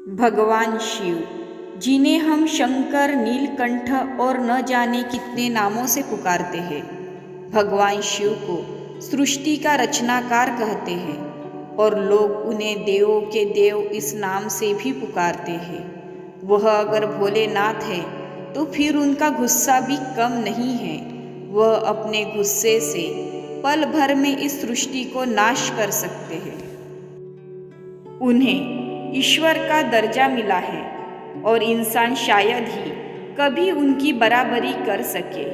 भगवान शिव, जिन्हें हम शंकर, नीलकंठ और न जाने कितने नामों से पुकारते हैं। भगवान शिव को सृष्टि का रचनाकार कहते हैं और लोग उन्हें देवों के देव इस नाम से भी पुकारते हैं। वह अगर भोलेनाथ है तो फिर उनका गुस्सा भी कम नहीं है। वह अपने गुस्से से पल भर में इस सृष्टि को नाश कर सकते हैं। उन्हें ईश्वर का दर्जा मिला है और इंसान शायद ही कभी उनकी बराबरी कर सके,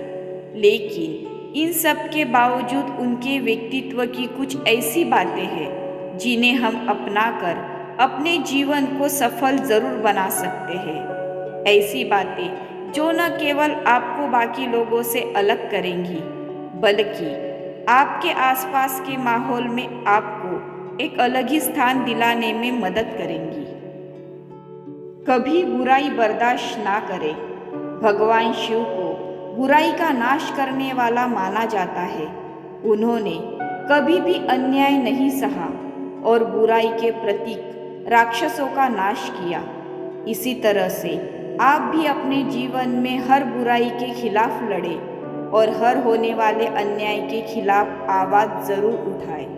लेकिन इन सब के बावजूद उनके व्यक्तित्व की कुछ ऐसी बातें हैं जिन्हें हम अपनाकर अपने जीवन को सफल जरूर बना सकते हैं। ऐसी बातें जो न केवल आपको बाकी लोगों से अलग करेंगी, बल्कि आपके आसपास के माहौल में आपको एक अलग ही स्थान दिलाने में मदद करेंगी। कभी बुराई बर्दाश्त ना करें। भगवान शिव को बुराई का नाश करने वाला माना जाता है। उन्होंने कभी भी अन्याय नहीं सहा और बुराई के प्रतीक राक्षसों का नाश किया। इसी तरह से आप भी अपने जीवन में हर बुराई के खिलाफ लड़े और हर होने वाले अन्याय के खिलाफ आवाज़ जरूर उठाए।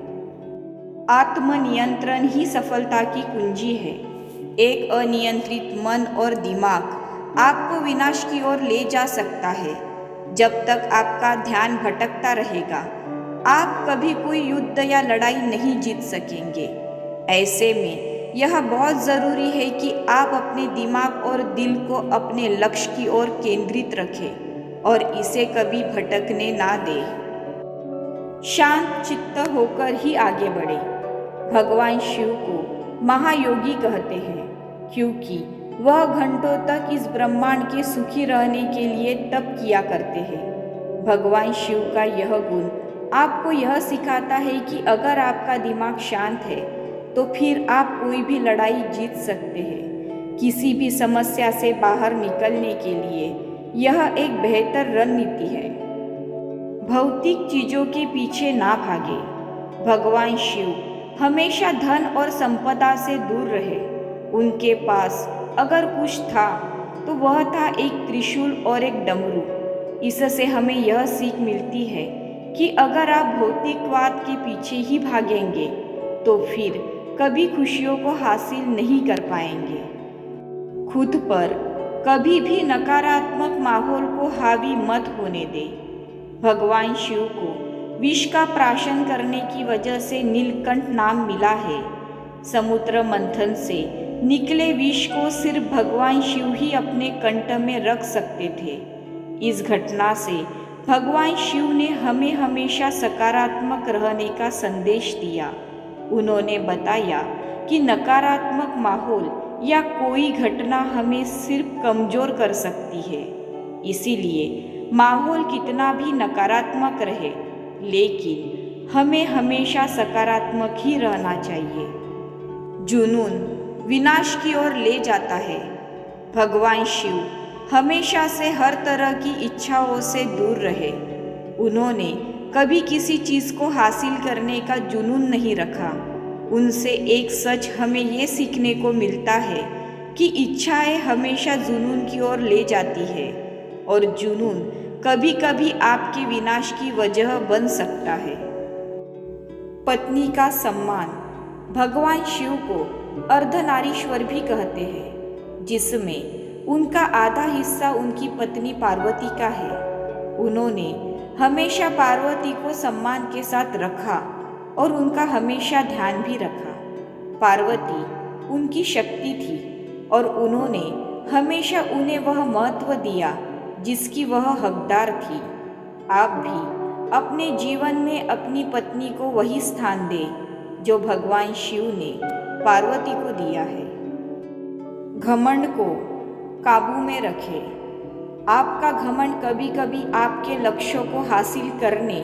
आत्मनियंत्रण ही सफलता की कुंजी है। एक अनियंत्रित मन और दिमाग आपको विनाश की ओर ले जा सकता है। जब तक आपका ध्यान भटकता रहेगा, आप कभी कोई युद्ध या लड़ाई नहीं जीत सकेंगे। ऐसे में यह बहुत ज़रूरी है कि आप अपने दिमाग और दिल को अपने लक्ष्य की ओर केंद्रित रखें और इसे कभी भटकने ना दें। शांत चित्त होकर ही आगे बढ़े। भगवान शिव को महायोगी कहते हैं क्योंकि वह घंटों तक इस ब्रह्मांड के सुखी रहने के लिए तप किया करते हैं। भगवान शिव का यह गुण आपको यह सिखाता है कि अगर आपका दिमाग शांत है तो फिर आप कोई भी लड़ाई जीत सकते हैं। किसी भी समस्या से बाहर निकलने के लिए यह एक बेहतर रणनीति है। भौतिक चीज़ों के पीछे ना भागे। भगवान शिव हमेशा धन और संपदा से दूर रहे। उनके पास अगर कुछ था तो वह था एक त्रिशूल और एक डमरू। इससे हमें यह सीख मिलती है कि अगर आप भौतिकवाद के पीछे ही भागेंगे तो फिर कभी खुशियों को हासिल नहीं कर पाएंगे। खुद पर कभी भी नकारात्मक माहौल को हावी मत होने दें। भगवान शिव को विष का प्राशन करने की वजह से नीलकंठ नाम मिला है। समुद्र मंथन से निकले विष को सिर्फ भगवान शिव ही अपने कंठ में रख सकते थे। इस घटना से भगवान शिव ने हमें हमेशा सकारात्मक रहने का संदेश दिया। उन्होंने बताया कि नकारात्मक माहौल या कोई घटना हमें सिर्फ कमज़ोर कर सकती है। इसीलिए माहौल कितना भी नकारात्मक रहे, लेकिन हमें हमेशा सकारात्मक ही रहना चाहिए। जुनून विनाश की ओर ले जाता है। भगवान शिव हमेशा से हर तरह की इच्छाओं से दूर रहे। उन्होंने कभी किसी चीज़ को हासिल करने का जुनून नहीं रखा। उनसे एक सच हमें ये सीखने को मिलता है कि इच्छाएं हमेशा जुनून की ओर ले जाती है और जुनून कभी कभी आपके विनाश की वजह बन सकता है। पत्नी का सम्मान। भगवान शिव को अर्धनारीश्वर भी कहते हैं, जिसमें उनका आधा हिस्सा उनकी पत्नी पार्वती का है। उन्होंने हमेशा पार्वती को सम्मान के साथ रखा और उनका हमेशा ध्यान भी रखा। पार्वती उनकी शक्ति थी और उन्होंने हमेशा उन्हें वह महत्व दिया जिसकी वह हकदार थी। आप भी अपने जीवन में अपनी पत्नी को वही स्थान दें जो भगवान शिव ने पार्वती को दिया है। घमंड को काबू में रखें। आपका घमंड कभी कभी आपके लक्ष्यों को हासिल करने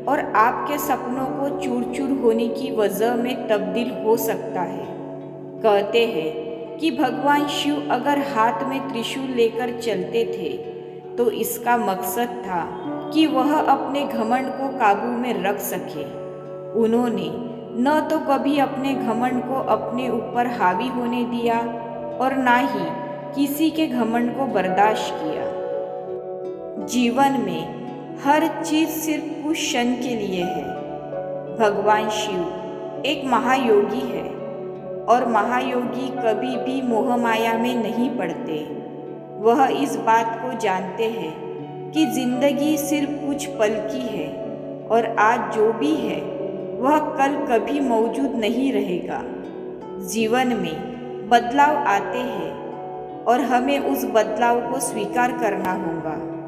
और आपके सपनों को चूर चूर होने की वजह में तब्दील हो सकता है। कहते हैं कि भगवान शिव अगर हाथ में त्रिशूल लेकर चलते थे तो इसका मकसद था कि वह अपने घमंड को काबू में रख सके। उन्होंने न तो कभी अपने घमंड को अपने ऊपर हावी होने दिया और ना ही किसी के घमंड को बर्दाश्त किया। जीवन में हर चीज़ सिर्फ कुछ क्षण के लिए है। भगवान शिव एक महायोगी है और महायोगी कभी भी मोह माया में नहीं पड़ते। वह इस बात को जानते हैं कि जिंदगी सिर्फ कुछ पल की है और आज जो भी है वह कल कभी मौजूद नहीं रहेगा। जीवन में बदलाव आते हैं और हमें उस बदलाव को स्वीकार करना होगा।